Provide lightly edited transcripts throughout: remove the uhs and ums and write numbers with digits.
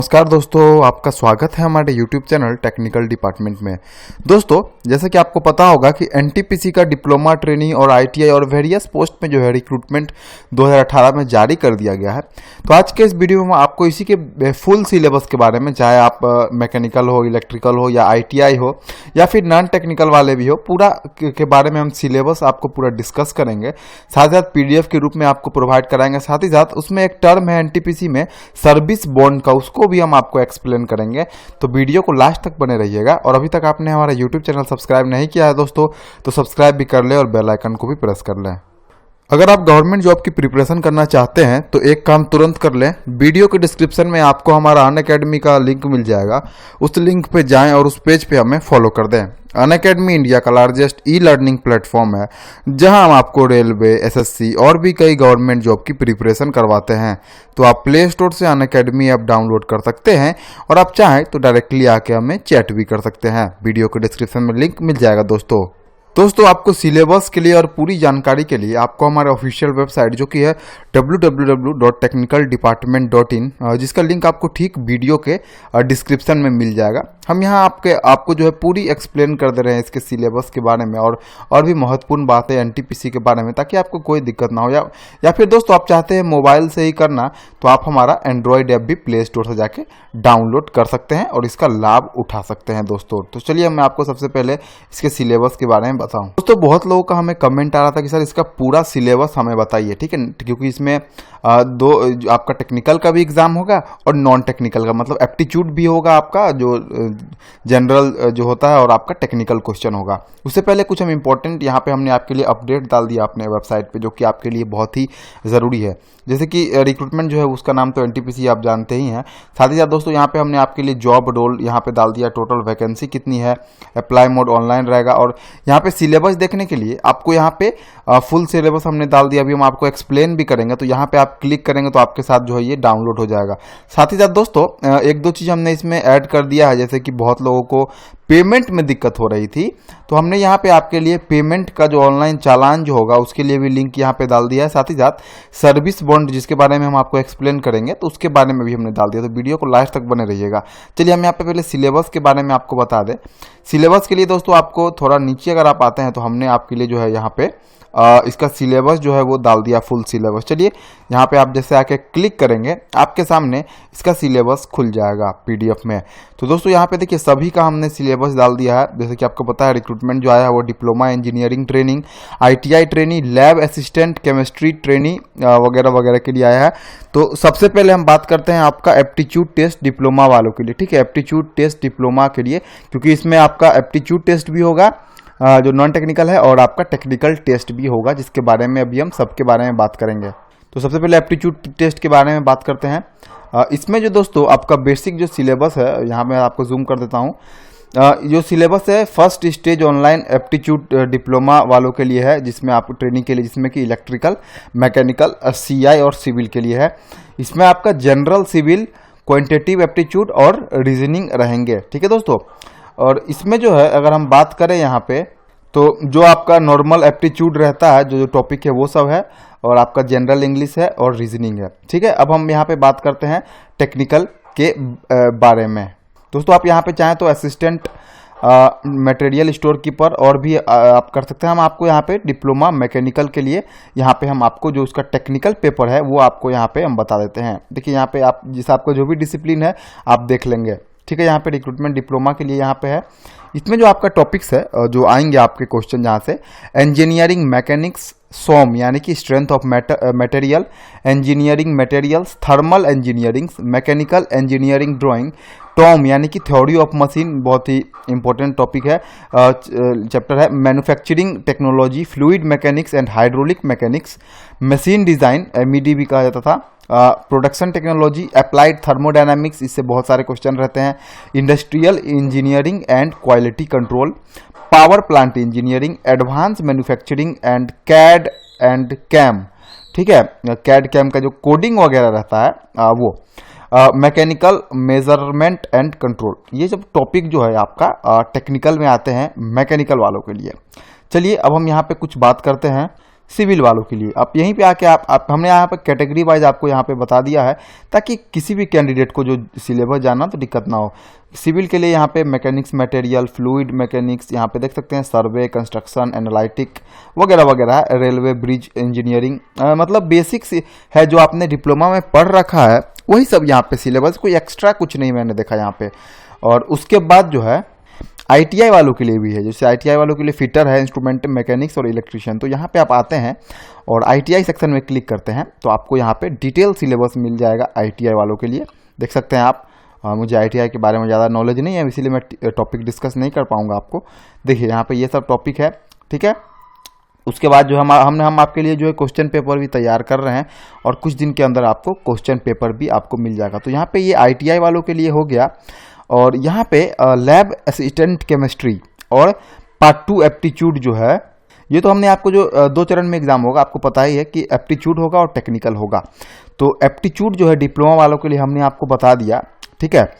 नमस्कार दोस्तों, आपका स्वागत है हमारे YouTube चैनल टेक्निकल डिपार्टमेंट में। दोस्तों, जैसे कि आपको पता होगा कि एनटीपीसी का डिप्लोमा ट्रेनिंग और आईटीआई और वेरियस पोस्ट में जो है रिक्रूटमेंट 2018 में जारी कर दिया गया है। तो आज के इस वीडियो में आपको इसी के फुल सिलेबस के बारे में, चाहे आप मैकेनिकल हो, इलेक्ट्रिकल हो या आईटीआई हो या फिर नॉन टेक्निकल वाले भी हो, पूरा के बारे में हम सिलेबस आपको पूरा डिस्कस करेंगे। साथ ही साथ पीडीएफ के रूप में आपको प्रोवाइड कराएंगे। साथ ही साथ उसमें एक टर्म है एनटीपीसी में सर्विस बॉन्ड का, उसको भी हम आपको एक्सप्लेन करेंगे। तो वीडियो को लास्ट तक बने रहिएगा। और अभी तक आपने हमारा यूट्यूब चैनल सब्सक्राइब नहीं किया है दोस्तों, तो सब्सक्राइब भी कर ले और बेल आइकन को भी प्रेस कर लें। अगर आप गवर्नमेंट जॉब की प्रिपरेशन करना चाहते हैं तो एक काम तुरंत कर लें। वीडियो के डिस्क्रिप्शन में आपको हमारा अनअकैडमी का लिंक मिल जाएगा। उस लिंक पे जाएं और उस पेज पे हमें फॉलो कर दें। अनअकैडमी इंडिया का लार्जेस्ट ई लर्निंग प्लेटफॉर्म है, जहां हम आपको रेलवे, एसएससी और भी कई गवर्नमेंट जॉब की प्रिपरेशन करवाते हैं। तो आप प्ले स्टोर से अनअकैडमी ऐप डाउनलोड कर सकते हैं और आप चाहें तो डायरेक्टली आके हमें चैट भी कर सकते हैं। वीडियो के डिस्क्रिप्शन में लिंक मिल जाएगा दोस्तों। आपको सिलेबस के लिए और पूरी जानकारी के लिए आपको हमारे ऑफिशियल वेबसाइट, जो कि है www.technicaldepartment.in, जिसका लिंक आपको ठीक वीडियो के डिस्क्रिप्शन में मिल जाएगा। हम यहाँ आपको जो है पूरी एक्सप्लेन कर दे रहे हैं इसके सिलेबस के बारे में और भी महत्वपूर्ण बातें एनटीपीसी के बारे में, ताकि आपको कोई दिक्कत ना हो। या फिर दोस्तों आप चाहते हैं मोबाइल से ही करना, तो आप हमारा एंड्रॉयड ऐप भी प्ले स्टोर से जाके डाउनलोड कर सकते हैं और इसका लाभ उठा सकते हैं दोस्तों। तो चलिए मैं आपको सबसे पहले इसके सिलेबस के बारे में बताऊं। दोस्तों, बहुत लोगों का हमें कमेंट आ रहा था कि सर इसका पूरा सिलेबस हमें बताइए, ठीक है, क्योंकि इसमें दो आपका टेक्निकल का भी एग्जाम होगा और नॉन टेक्निकल का, मतलब एप्टीट्यूड भी होगा आपका जो जनरल जो होता है, और आपका टेक्निकल क्वेश्चन होगा। उससे पहले कुछ हम इंपॉर्टेंट यहाँ पे हमने आपके लिए अपडेट डाल दिया अपने वेबसाइट पे, जो कि आपके लिए बहुत ही ज़रूरी है। जैसे कि रिक्रूटमेंट जो है उसका नाम तो एनटीपीसी आप जानते ही हैं। साथ ही साथ दोस्तों यहाँ पे हमने आपके लिए जॉब रोल यहाँ पे डाल दिया, टोटल वैकेंसी कितनी है, अप्लाई मोड ऑनलाइन रहेगा। और यहाँ पे सिलेबस देखने के लिए आपको यहाँ पे फुल सिलेबस हमने डाल दिया। अभी हम आपको एक्सप्लेन भी करेंगे, तो यहाँ पे आप क्लिक करेंगे तो आपके साथ जो है ये डाउनलोड हो जाएगा। साथ ही साथ दोस्तों एक दो चीज़ हमने इसमें ऐड कर दिया है, जैसे कि बहुत लोगों को पेमेंट में दिक्कत हो रही थी, तो हमने यहाँ पे आपके लिए पेमेंट का जो ऑनलाइन चालान जो होगा उसके लिए भी लिंक यहाँ पे डाल दिया है। साथ ही साथ सर्विस बॉन्ड, जिसके बारे में हम आपको एक्सप्लेन करेंगे, तो उसके बारे में भी हमने डाल दिया। तो वीडियो को लास्ट तक बने रहिएगा। चलिए हम यहाँ पे पहले सिलेबस के बारे में आपको बता दें। सिलेबस के लिए दोस्तों आपको थोड़ा नीचे अगर आप आते हैं तो हमने आपके लिए जो है यहाँ पे इसका सिलेबस जो है वो डाल दिया, फुल सिलेबस। चलिए यहाँ पे आप जैसे आके क्लिक करेंगे, आपके सामने इसका सिलेबस खुल जाएगा पीडीएफ में। तो दोस्तों यहाँ पे देखिए सभी का हमने सिलेबस डाल दिया है। जैसे कि आपको पता है रिक्रूटमेंट जो आया है वो diploma engineering training, ITI training, lab assistant, chemistry training वगैरह वगैरह के लिए आया है। तो सबसे पहले हम बात करते हैं आपका एप्टीट्यूड टेस्ट डिप्लोमा वालों के लिए, ठीक है, एप्टीट्यूड टेस्ट डिप्लोमा के लिए, क्योंकि इसमें आपका एप्टीट्यूड टेस्ट भी होगा जो नॉन टेक्निकल है, और आपका टेक्निकल टेस्ट भी होगा, जिसके बारे में अभी हम सबके बारे में बात करेंगे। तो सबसे पहले एप्टीट्यूड टेस्ट के बारे में बात करते हैं। इसमें जो दोस्तों आपका बेसिक जो सिलेबस है, यहाँ मैं आपको जूम कर देता हूँ। जो सिलेबस है first stage online aptitude diploma वालों के लिए है, जिसमें आप ट्रेनिंग के लिए, जिसमें कि इलेक्ट्रिकल, मैकेनिकल, सीआई और सिविल के लिए है। इसमें आपका जनरल, सिविल, क्वांटिटेटिव एप्टीट्यूड और रीजनिंग रहेंगे, ठीक है दोस्तों। और इसमें जो है अगर हम बात करें यहाँ पे, तो जो आपका नॉर्मल एप्टीट्यूड रहता है, जो टॉपिक है वो सब है, और आपका जनरल इंग्लिश है और रीजनिंग है, ठीक है। अब हम यहाँ पे बात करते हैं टेक्निकल के बारे में। दोस्तों आप यहाँ पे चाहें तो असिस्टेंट मटेरियल स्टोर कीपर और भी आप कर सकते हैं। हम आपको यहाँ पे डिप्लोमा मैकेनिकल के लिए यहाँ पे हम आपको जो उसका टेक्निकल पेपर है वो आपको यहाँ पे हम बता देते हैं। देखिए यहाँ पे आप जिस आपका जो भी डिसिप्लिन है आप देख लेंगे, ठीक है। यहाँ पे रिक्रूटमेंट डिप्लोमा के लिए यहाँ पे है। इसमें जो आपका टॉपिक्स है, जो आएंगे आपके क्वेश्चन यहाँ से, इंजीनियरिंग मैकेनिक्स सोम यानी कि strength of material, engineering materials, thermal engineering, mechanical engineering drawing, Tom यानी कि थ्योरी ऑफ मशीन, बहुत ही इंपॉर्टेंट टॉपिक है, चैप्टर है, manufacturing technology, fluid mechanics and hydraulic mechanics, machine design, MED भी कहा जाता था, प्रोडक्शन टेक्नोलॉजी, अप्लाइड थर्मोडायनामिक्स, इससे बहुत सारे क्वेश्चन रहते हैं, industrial engineering and quality control, power plant engineering, advance manufacturing and CAD and CAM, ठीक है, कैड कैम का जो कोडिंग वगैरह रहता है वो, मैकेनिकल मेजरमेंट एंड कंट्रोल, ये सब टॉपिक जो है आपका टेक्निकल में आते हैं मैकेनिकल वालों के लिए। चलिए अब हम यहाँ पे कुछ बात करते हैं सिविल वालों के लिए। आप यहीं पे आके आप हमने यहाँ पे कैटेगरी वाइज आपको यहाँ पे बता दिया है, ताकि किसी भी कैंडिडेट को जो सिलेबस जानना तो दिक्कत ना हो। सिविल के लिए यहाँ पे मैकेनिक्स मटेरियल, फ्लूइड मैकेनिक्स, यहाँ पे देख सकते हैं सर्वे, कंस्ट्रक्शन, एनालिटिक वगैरह वगैरह, रेलवे, ब्रिज इंजीनियरिंग, मतलब बेसिक्स है जो आपने डिप्लोमा में पढ़ रखा है वही सब यहाँ पे सिलेबस, कोई एक्स्ट्रा कुछ नहीं मैंने देखा यहाँ पे। और उसके बाद जो है आईटीआई वालों के लिए भी है, जैसे आईटीआई वालों के लिए फिटर है, इंस्ट्रूमेंट मैकेनिक्स और इलेक्ट्रिशियन। तो यहाँ पे आप आते हैं और आईटीआई सेक्शन में क्लिक करते हैं तो आपको यहाँ पे डिटेल सिलेबस मिल जाएगा आईटीआई वालों के लिए। देख सकते हैं आप। मुझे आईटीआई के बारे में ज़्यादा नॉलेज नहीं है, इसीलिए मैं टॉपिक डिस्कस नहीं कर पाऊँगा आपको। देखिए यहाँ पे ये सब टॉपिक है, ठीक है। उसके बाद जो हम आपके लिए जो है क्वेश्चन पेपर भी तैयार कर रहे हैं और कुछ दिन के अंदर आपको क्वेश्चन पेपर भी आपको मिल जाएगा। तो यहाँ पे ये आईटीआई वालों के लिए हो गया। और यहाँ पे लैब असिस्टेंट केमिस्ट्री और पार्ट 2 एप्टीट्यूड जो है, ये तो हमने आपको जो 2 चरण में एग्जाम होगा, आपको पता ही है कि एप्टीट्यूड होगा और टेक्निकल होगा। तो एप्टीट्यूड जो है डिप्लोमा वालों के लिए हमने आपको बता दिया, ठीक है।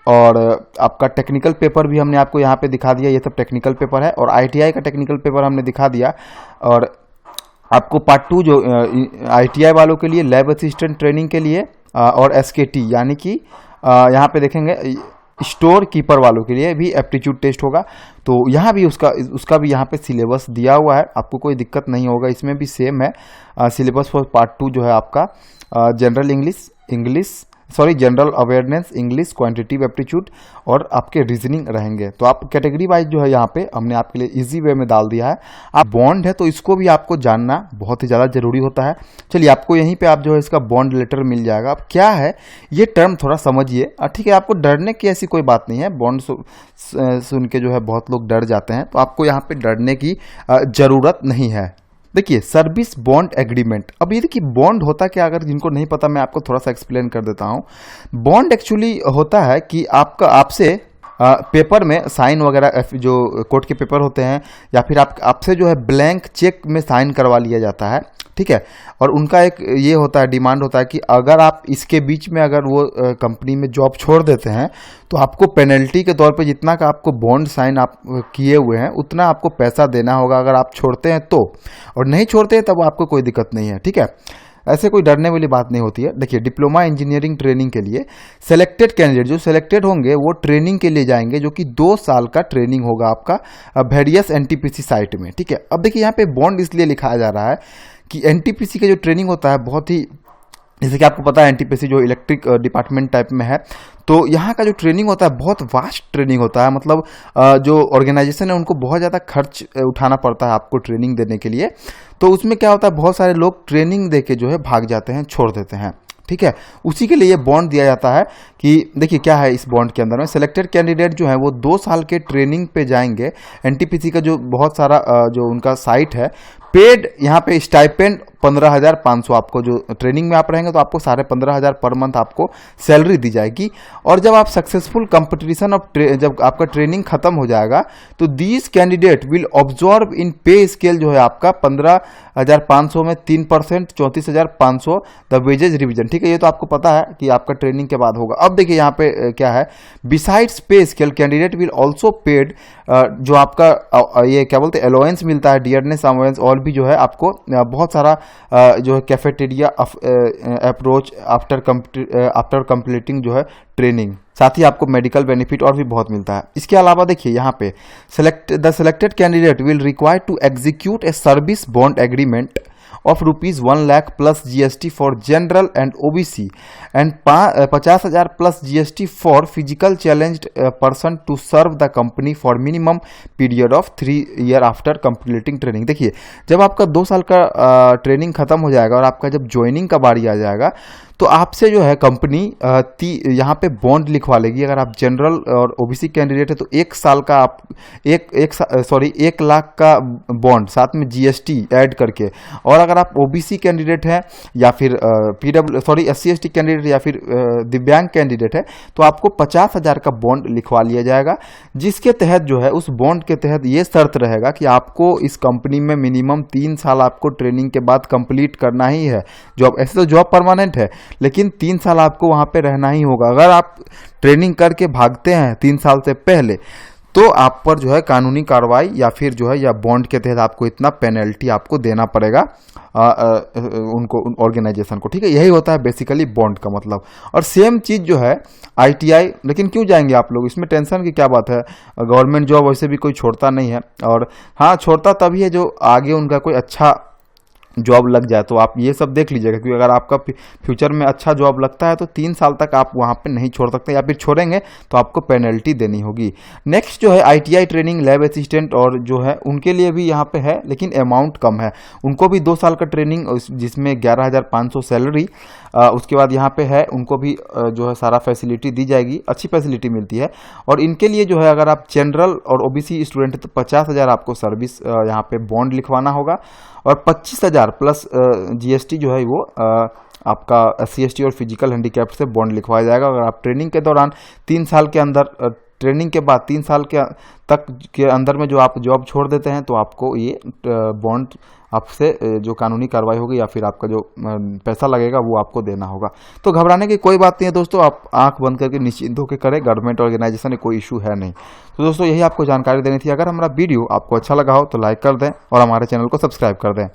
और आपका टेक्निकल पेपर भी हमने आपको यहाँ पे दिखा दिया, ये सब टेक्निकल पेपर है। और आईटीआई का टेक्निकल पेपर हमने दिखा दिया। और आपको पार्ट 2 जो आईटीआई वालों के लिए लैब असिस्टेंट ट्रेनिंग के लिए और एसकेटी यानी कि यहाँ पे देखेंगे स्टोर कीपर वालों के लिए भी एप्टीट्यूड टेस्ट होगा। तो यहाँ भी उसका भी यहाँ पे सिलेबस दिया हुआ है, आपको कोई दिक्कत नहीं होगा। इसमें भी सेम है सिलेबस फॉर पार्ट 2 जो है आपका general awareness, English, quantitative aptitude और आपके रीजनिंग रहेंगे। तो आप कैटेगरी वाइज जो है यहाँ पे हमने आपके लिए इजी वे में डाल दिया है। आप बॉन्ड है तो इसको भी आपको जानना बहुत ही ज़्यादा जरूरी होता है। चलिए आपको यहीं पे आप जो है इसका बॉन्ड लेटर मिल जाएगा। अब क्या है ये टर्म थोड़ा समझिए, ठीक है। आपको डरने की ऐसी कोई बात नहीं है, बॉन्ड सुन के जो है बहुत लोग डर जाते हैं, तो आपको यहाँ पे डरने की ज़रूरत नहीं है। देखिए सर्विस बॉन्ड एग्रीमेंट। अब ये देखिए बॉन्ड होता क्या, अगर जिनको नहीं पता मैं आपको थोड़ा सा एक्सप्लेन कर देता हूँ। बॉन्ड एक्चुअली होता है कि आपसे पेपर में साइन वगैरह, जो कोर्ट के पेपर होते हैं, या फिर आपसे जो है ब्लैंक चेक में साइन करवा लिया जाता है, ठीक है। और उनका एक ये होता है, डिमांड होता है कि अगर आप इसके बीच में अगर वो कंपनी में जॉब छोड़ देते हैं तो आपको पेनल्टी के तौर पे जितना का आपको बॉन्ड साइन आप किए हुए हैं उतना आपको पैसा देना होगा, अगर आप छोड़ते हैं तो। और नहीं छोड़ते हैं तब आपको कोई दिक्कत नहीं है, ठीक है। ऐसे कोई डरने वाली बात नहीं होती है। देखिए डिप्लोमा इंजीनियरिंग ट्रेनिंग के लिए सेलेक्टेड कैंडिडेट जो सेलेक्टेड होंगे वो ट्रेनिंग के लिए जाएंगे, जो कि 2 साल का ट्रेनिंग होगा आपका वेरियस एनटीपीसी साइट में, ठीक है। अब देखिए यहाँ पे बॉन्ड इसलिए लिखाया जा रहा है कि एनटीपीसी का जो ट्रेनिंग होता है बहुत ही, जैसे कि आपको पता है एनटीपीसी जो इलेक्ट्रिक डिपार्टमेंट टाइप में है, तो यहाँ का जो ट्रेनिंग होता है बहुत वास्ट ट्रेनिंग होता है। मतलब जो ऑर्गेनाइजेशन है उनको बहुत ज़्यादा खर्च उठाना पड़ता है आपको ट्रेनिंग देने के लिए। तो उसमें क्या होता है, बहुत सारे लोग ट्रेनिंग दे के जो है भाग जाते हैं, छोड़ देते हैं, ठीक है। उसी के लिए ये बॉन्ड दिया जाता है कि देखिए क्या है इस बॉन्ड के अंदर में, सेलेक्टेड कैंडिडेट जो है वो 2 साल के ट्रेनिंग पे जाएंगे। एनटीपीसी का जो बहुत सारा जो उनका साइट है, पेड यहाँ पे स्टाइपेंड 15,500, आपको जो ट्रेनिंग में आप रहेंगे तो आपको 15,500 पर मंथ आपको सैलरी दी जाएगी। और जब आप सक्सेसफुल कंपटीशन ऑफ जब आपका ट्रेनिंग खत्म हो जाएगा तो these candidate will observe in pay scale जो है आपका 15,500 में 3%, 34,500 द वेजेज रिविजन, ठीक है। ये तो आपको पता है कि आपका ट्रेनिंग के बाद होगा। अब देखिए यहाँ पे क्या है, बिसाइड्स पे scale candidate will also paid, जो आपका ये क्या बोलते हैं अलाउंस मिलता है, डियरनेस अलाउंस, और भी जो है आपको बहुत सारा जो है कैफेटेरिया अप्रोच आफ्टर कंप्लीटिंग जो है ट्रेनिंग, साथ ही आपको मेडिकल बेनिफिट और भी बहुत मिलता है। इसके अलावा देखिए यहाँ पे the selected candidate will require to execute a service bond agreement of ₹1 lakh plus GST for general and OBC and 50,000 plus GST for physical challenged person to serve the company for minimum period of 3 years after completing training। देखिए जब आपका 2 साल का training खत्म हो जाएगा और आपका जब ज्वाइनिंग का बारी आ जाएगा तो आपसे जो है कंपनी यहाँ पे बॉन्ड लिखवा लेगी। अगर आप जनरल और ओबीसी कैंडिडेट है तो 1 साल का आप 1 लाख का बॉन्ड साथ में जीएसटी ऐड करके, और अगर आप ओबीसी कैंडिडेट हैं या फिर SC/ST कैंडिडेट या फिर दिव्यांग कैंडिडेट है तो आपको 50,000 का बॉन्ड लिखवा लिया जाएगा, जिसके तहत जो है उस बॉन्ड के तहत ये शर्त रहेगा कि आपको इस कंपनी में मिनिमम 3 साल आपको ट्रेनिंग के बाद कंप्लीट करना ही है जॉब। ऐसे तो जॉब परमानेंट है लेकिन 3 साल आपको वहां पे रहना ही होगा। अगर आप ट्रेनिंग करके भागते हैं 3 साल से पहले तो आप पर जो है कानूनी कार्रवाई या फिर जो है या बॉन्ड के तहत आपको इतना पेनल्टी आपको देना पड़ेगा उनको, ऑर्गेनाइजेशन को, ठीक है। यही होता है बेसिकली बॉन्ड का मतलब। और सेम चीज़ जो है ITI, लेकिन क्यों जाएंगे आप लोग, इसमें टेंशन की क्या बात है। गवर्नमेंट जॉब वैसे भी कोई छोड़ता नहीं है, और हाँ छोड़ता तभी है जो आगे उनका कोई अच्छा जॉब लग जाए। तो आप ये सब देख लीजिएगा, क्योंकि अगर आपका फ्यूचर में अच्छा जॉब लगता है तो 3 साल तक आप वहाँ पे नहीं छोड़ सकते, या फिर छोड़ेंगे तो आपको पेनल्टी देनी होगी। नेक्स्ट जो है ITI ट्रेनिंग लैब असिस्टेंट, और जो है उनके लिए भी यहाँ पे है, लेकिन अमाउंट कम है। उनको भी 2 साल का ट्रेनिंग, जिसमें 11,500 सैलरी। उसके बाद यहाँ पे है उनको भी जो है सारा फैसिलिटी दी जाएगी, अच्छी फैसिलिटी मिलती है। और इनके लिए जो है अगर आप जनरल और OBC स्टूडेंट है तो 50,000 आपको सर्विस यहाँ पे बॉन्ड लिखवाना होगा, और 25,000 प्लस GST जो है वो आपका SC ST और फिजिकल हैंडीकैप से बॉन्ड लिखवाया जाएगा। अगर आप ट्रेनिंग के दौरान 3 साल के अंदर, ट्रेनिंग के बाद 3 साल तक के अंदर में जो आप जॉब छोड़ देते हैं तो आपको ये बॉन्ड आपसे जो कानूनी कार्रवाई होगी या फिर आपका जो पैसा लगेगा वो आपको देना होगा। तो घबराने की कोई बात नहीं है दोस्तों, आप आंख बंद करके निश्चिंत होकर करें, गवर्नमेंट ऑर्गेनाइजेशन में कोई इशू है नहीं। तो दोस्तों यही आपको जानकारी देनी थी। अगर हमारा वीडियो आपको अच्छा लगा हो तो लाइक कर दें और हमारे चैनल को सब्सक्राइब कर दें।